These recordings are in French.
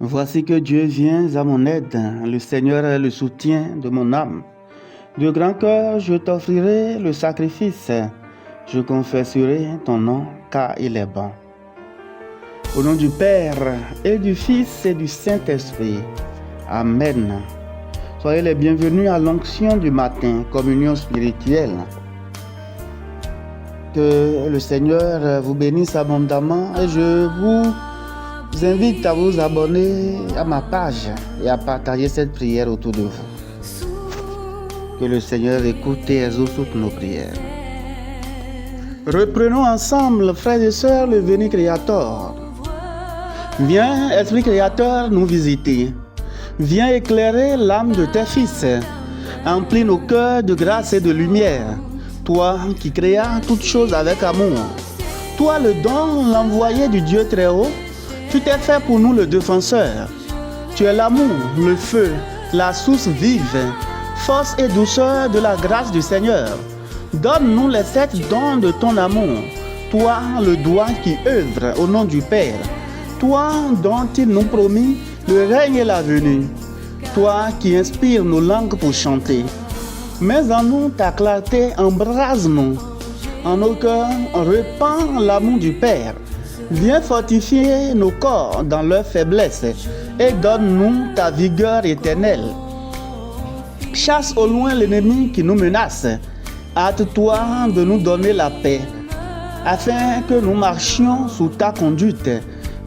Voici que Dieu vient à mon aide, le Seigneur est le soutien de mon âme. De grand cœur, je t'offrirai le sacrifice, je confesserai ton nom, car il est bon. Au nom du Père, et du Fils, et du Saint-Esprit. Amen. Soyez les bienvenus à l'onction du matin, communion spirituelle. Que le Seigneur vous bénisse abondamment et je vous invite à vous abonner à ma page et à partager cette prière autour de vous. Que le Seigneur écoute et exauce toutes nos prières. Reprenons ensemble, frères et sœurs, le Veni Creator. Viens, Esprit Créateur, nous visiter. Viens éclairer l'âme de tes fils. Emplis nos cœurs de grâce et de lumière. Toi qui créas toutes choses avec amour. Toi le don, l'envoyé du Dieu très haut. Tu t'es fait pour nous le défenseur. Tu es l'amour, le feu, la source vive, force et douceur de la grâce du Seigneur. Donne-nous les 7 dons de ton amour. Toi, le doigt qui œuvre au nom du Père. Toi dont il nous promit le règne et la venue. Toi qui inspires nos langues pour chanter. Mets en nous ta clarté, embrase-nous. En nos cœurs, répand l'amour du Père. Viens fortifier nos corps dans leur faiblesse et donne-nous ta vigueur éternelle. Chasse au loin l'ennemi qui nous menace. Hâte-toi de nous donner la paix, afin que nous marchions sous ta conduite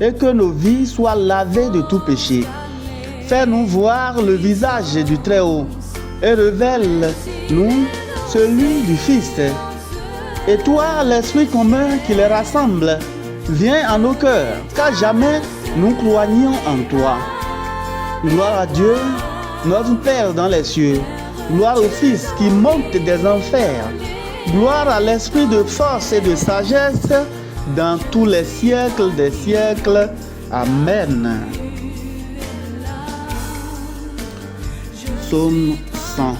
et que nos vies soient lavées de tout péché. Fais-nous voir le visage du Très-Haut et révèle-nous celui du Fils. Et toi, l'Esprit commun qui les rassemble, viens en nos cœurs, car jamais nous croyons en toi. Gloire à Dieu, notre Père dans les cieux. Gloire au Fils qui monte des enfers. Gloire à l'Esprit de force et de sagesse dans tous les siècles des siècles. Amen. Psaume 100.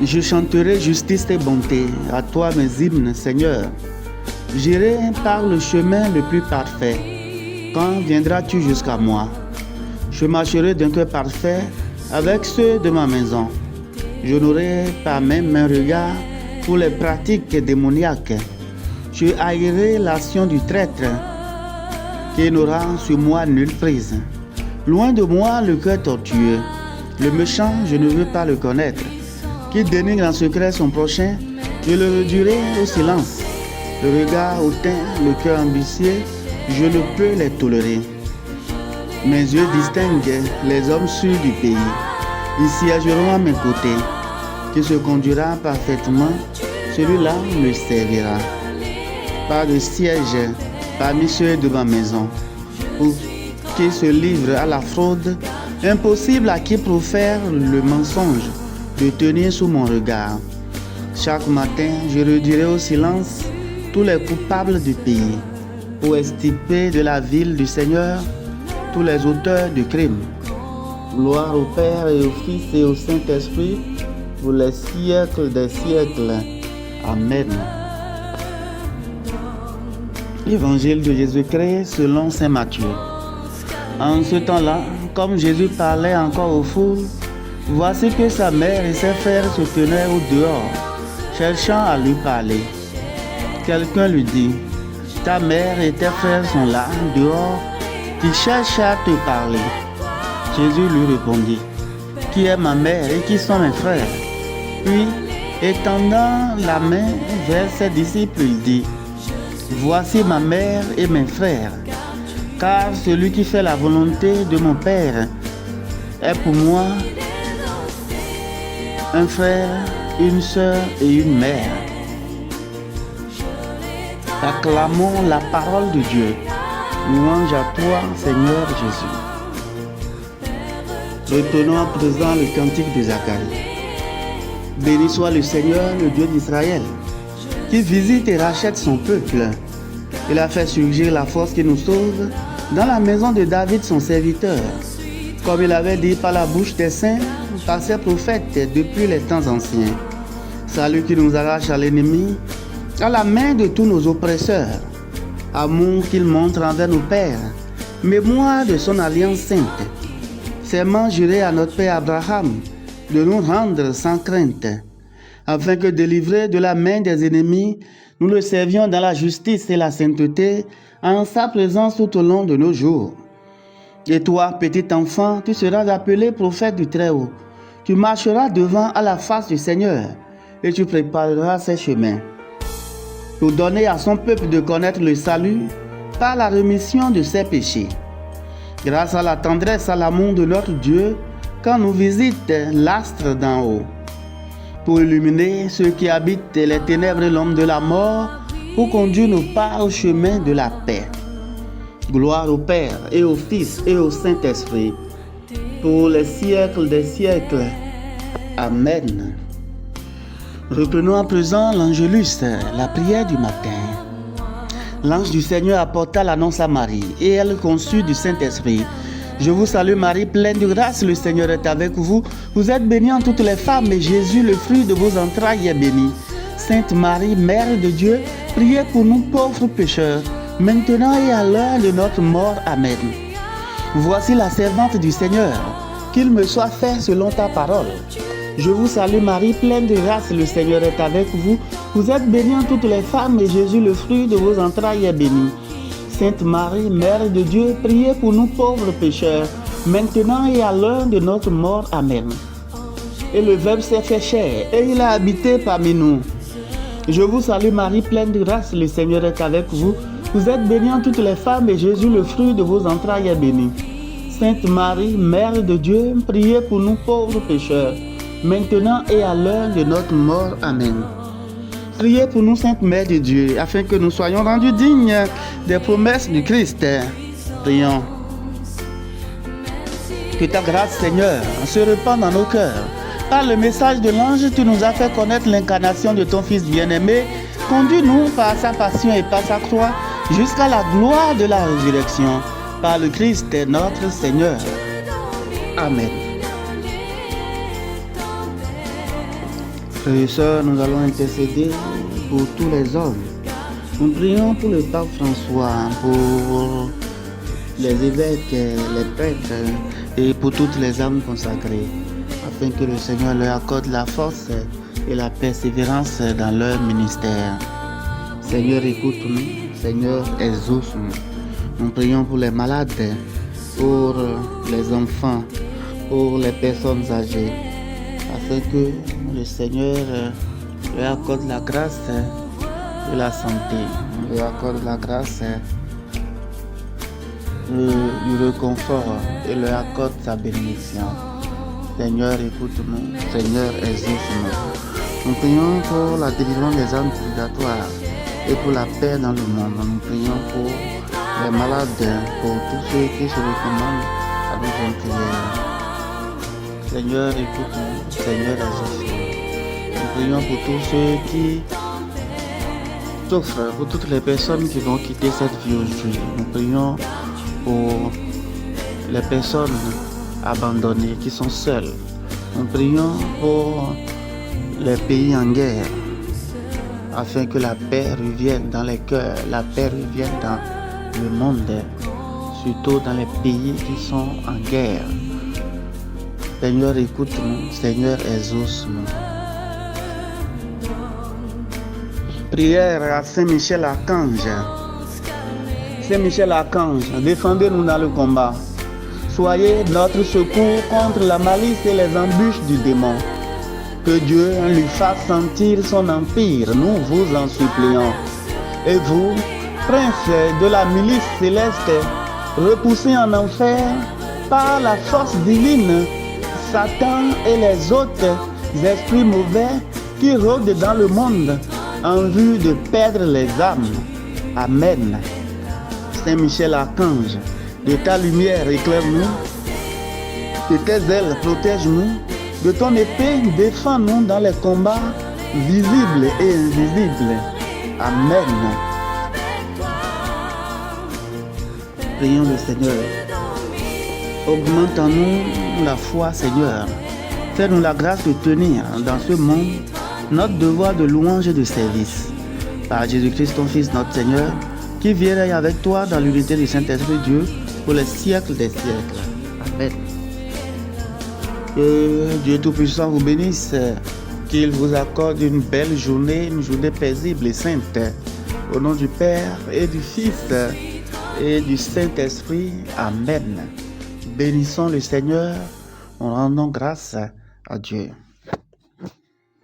Je chanterai justice et bonté, à toi mes hymnes, Seigneur. J'irai par le chemin le plus parfait. Quand viendras-tu jusqu'à moi? Je marcherai d'un cœur parfait avec ceux de ma maison. Je n'aurai pas même un regard pour les pratiques démoniaques. Je haïrai l'action du traître qui n'aura sur moi nulle prise. Loin de moi le cœur tortueux. Le méchant, je ne veux pas le connaître. Qui dénigre en secret son prochain, je le réduirai au silence. Le regard hautain, le cœur ambitieux, je ne peux les tolérer. Mes yeux distinguent les hommes sûrs du pays. Ils siégeront à mes côtés. Qui se conduira parfaitement, celui-là me servira. Pas de siège parmi ceux de ma maison. Ou qui se livre à la fraude, impossible à qui profère le mensonge de tenir sous mon regard. Chaque matin, je réduirai au silence tous les coupables du pays, pour extirper de la ville du Seigneur tous les auteurs de crimes. Gloire au Père et au Fils et au Saint-Esprit, pour les siècles des siècles. Amen. Évangile de Jésus-Christ selon saint Matthieu. En ce temps-là, comme Jésus parlait encore aux foules, voici que sa mère et ses frères se tenaient au dehors, cherchant à lui parler. Quelqu'un lui dit, ta mère et tes frères sont là, dehors, qui cherchent à te parler. Jésus lui répondit, qui est ma mère et qui sont mes frères? Puis, étendant la main vers ses disciples, il dit, voici ma mère et mes frères, car celui qui fait la volonté de mon Père est pour moi un frère, une sœur et une mère. Acclamons la parole de Dieu. Louange à toi, Seigneur Jésus. Reprenons à présent le cantique de Zacharie. Béni soit le Seigneur, le Dieu d'Israël, qui visite et rachète son peuple. Il a fait surgir la force qui nous sauve dans la maison de David, son serviteur, comme il avait dit par la bouche des saints, par ses prophètes depuis les temps anciens. Salut qui nous arrache à l'ennemi, à la main de tous nos oppresseurs. Amour qu'il montre envers nos pères, mémoire de son alliance sainte, serment juré à notre père Abraham de nous rendre sans crainte, afin que délivrés de la main des ennemis, nous le servions dans la justice et la sainteté en sa présence tout au long de nos jours. Et toi, petit enfant, tu seras appelé prophète du Très-Haut. Tu marcheras devant à la face du Seigneur et tu prépareras ses chemins pour donner à son peuple de connaître le salut par la rémission de ses péchés. Grâce à la tendresse, à l'amour de notre Dieu, quand nous visite l'astre d'en haut, pour illuminer ceux qui habitent les ténèbres et l'homme de la mort, pour conduire nos pas au chemin de la paix. Gloire au Père et au Fils et au Saint-Esprit, pour les siècles des siècles. Amen. Reprenons à présent l'Angélus, la prière du matin. L'ange du Seigneur apporta l'annonce à Marie, et elle conçut du Saint-Esprit. Je vous salue Marie, pleine de grâce, le Seigneur est avec vous. Vous êtes bénie en toutes les femmes, et Jésus, le fruit de vos entrailles, est béni. Sainte Marie, Mère de Dieu, priez pour nous pauvres pécheurs, maintenant et à l'heure de notre mort. Amen. Voici la servante du Seigneur, qu'il me soit fait selon ta parole. Je vous salue Marie, pleine de grâce, le Seigneur est avec vous. Vous êtes bénie en toutes les femmes, et Jésus, le fruit de vos entrailles, est béni. Sainte Marie, Mère de Dieu, priez pour nous pauvres pécheurs, maintenant et à l'heure de notre mort. Amen. Et le Verbe s'est fait chair, et il a habité parmi nous. Je vous salue Marie, pleine de grâce, le Seigneur est avec vous. Vous êtes bénie en toutes les femmes, et Jésus, le fruit de vos entrailles, est béni. Sainte Marie, Mère de Dieu, priez pour nous pauvres pécheurs, maintenant et à l'heure de notre mort. Amen. Priez pour nous, Sainte Mère de Dieu, afin que nous soyons rendus dignes des promesses du Christ. Prions. Que ta grâce, Seigneur, se répande dans nos cœurs. Par le message de l'ange, tu nous as fait connaître l'incarnation de ton Fils bien-aimé. Conduis-nous par sa passion et par sa croix jusqu'à la gloire de la résurrection. Par le Christ, notre Seigneur. Amen. Frères et sœurs, nous allons intercéder pour tous les hommes. Nous prions pour le pape François, pour les évêques, les prêtres et pour toutes les âmes consacrées, afin que le Seigneur leur accorde la force et la persévérance dans leur ministère. Seigneur, écoute-nous. Seigneur, exauce-nous. Nous prions pour les malades, pour les enfants, pour les personnes âgées, afin que le Seigneur leur accorde la grâce de la santé, leur accorde la grâce du réconfort et leur accorde sa bénédiction. Seigneur, écoute-nous. Seigneur, exauce-nous. Nous prions pour la délivrance des âmes purgatoires et pour la paix dans le monde. Nous prions pour les malades, pour tous ceux qui se recommandent à nous en prière. Seigneur, écoute-nous. Seigneur, exauce-nous. Nous prions pour tous ceux qui souffrent, pour toutes les personnes qui vont quitter cette vie aujourd'hui. Nous prions pour les personnes abandonnées qui sont seules. Nous prions pour les pays en guerre, afin que la paix revienne dans les cœurs, la paix revienne dans le monde, surtout dans les pays qui sont en guerre. Seigneur, écoute-nous. Seigneur, exauce-nous. Prière à Saint Michel Archange. Saint Michel Archange, défendez-nous dans le combat. Soyez notre secours contre la malice et les embûches du démon. Que Dieu lui fasse sentir son empire, nous vous en supplions. Et vous, prince de la milice céleste, repoussés en enfer par la force divine, Satan et les autres esprits mauvais qui rôdent dans le monde en vue de perdre les âmes. Amen. Saint Michel Archange, de ta lumière éclaire-nous, de tes ailes protège-nous, de ton épée défends-nous dans les combats visibles et invisibles. Amen. Prions le Seigneur. Augmente en nous la foi, Seigneur. Fais-nous la grâce de tenir dans ce monde notre devoir de louange et de service. Par Jésus-Christ, ton Fils, notre Seigneur, qui vit avec toi dans l'unité du Saint-Esprit Dieu, pour les siècles des siècles. Amen. Que Dieu Tout-Puissant vous bénisse, qu'il vous accorde une belle journée, une journée paisible et sainte. Au nom du Père et du Fils et du Saint-Esprit. Amen. Bénissons le Seigneur en rendant grâce à Dieu.